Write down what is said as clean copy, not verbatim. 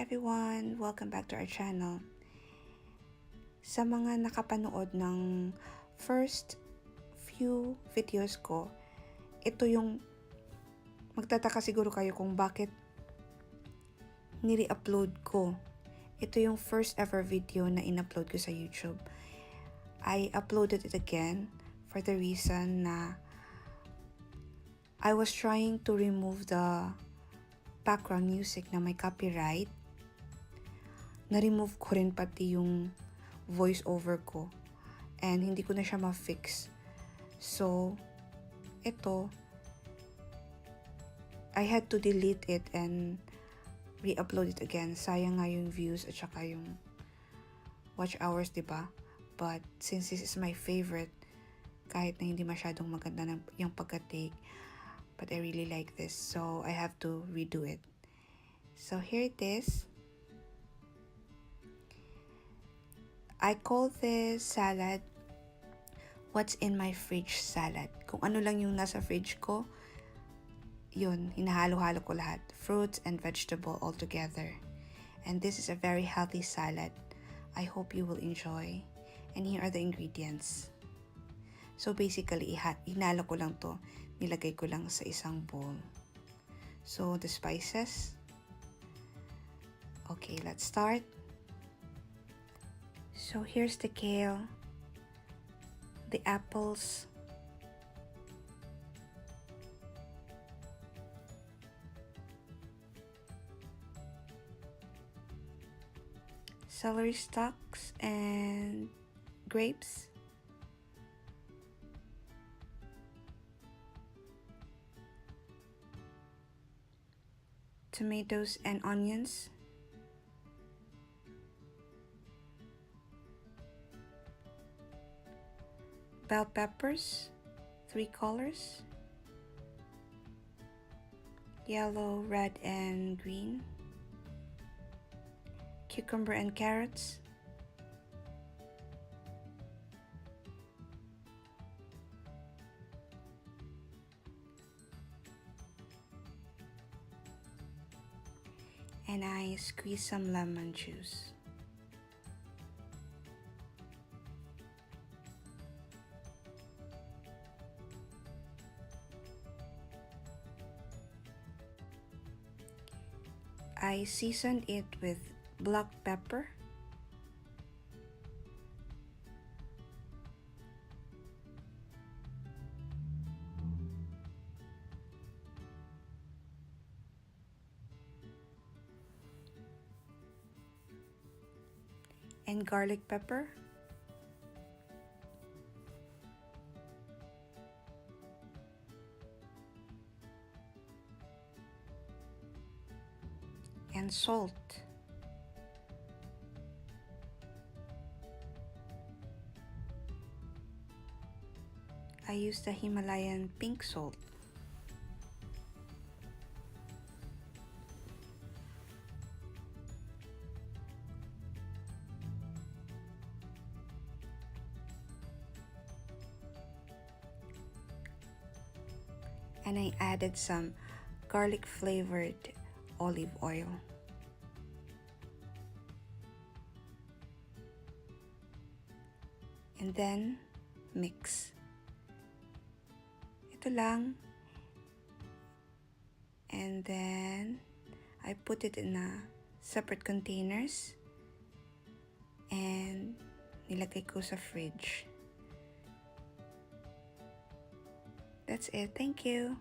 everyone! Welcome back to our channel. Sa mga nakapanood ng first few videos ko, ito yung magtataka siguro kayo kung bakit nire-upload ko. Ito yung first ever video na in-upload ko sa YouTube. I uploaded it again for the reason na I was trying to remove the background music na may copyright. Na-remove ko rin pati yung voice over ko. And hindi ko na siya ma-fix. So, ito, I had to delete it and re-upload it again. Sayang nga yung views at saka yung watch hours, diba? But since this is my favorite, kahit na hindi masyadong maganda yung pagka-take, but I really like this, so I have to redo it. So here it is. I call this salad what's in my fridge salad. Kung ano lang yung nasa fridge ko, yun, hinahalo-halo ko lahat. Fruits and vegetable all together. And this is a very healthy salad. I hope you will enjoy. And here are the ingredients. So basically, hinalo ko lang to. Nilagay ko lang sa isang bowl. So the spices. Okay, let's start. So here's the kale, the apples, celery stalks and grapes, tomatoes and onions, bell peppers, 3 colors, yellow, red, and green, cucumber and carrots, and I squeeze some lemon juice. I seasoned it with black pepper, and garlic pepper, and salt. I used the Himalayan pink salt. And I added some garlic flavored olive oil. And then mix. Ito lang. And then I put it in a separate containers and nilagay ko sa fridge. That's it. Thank you.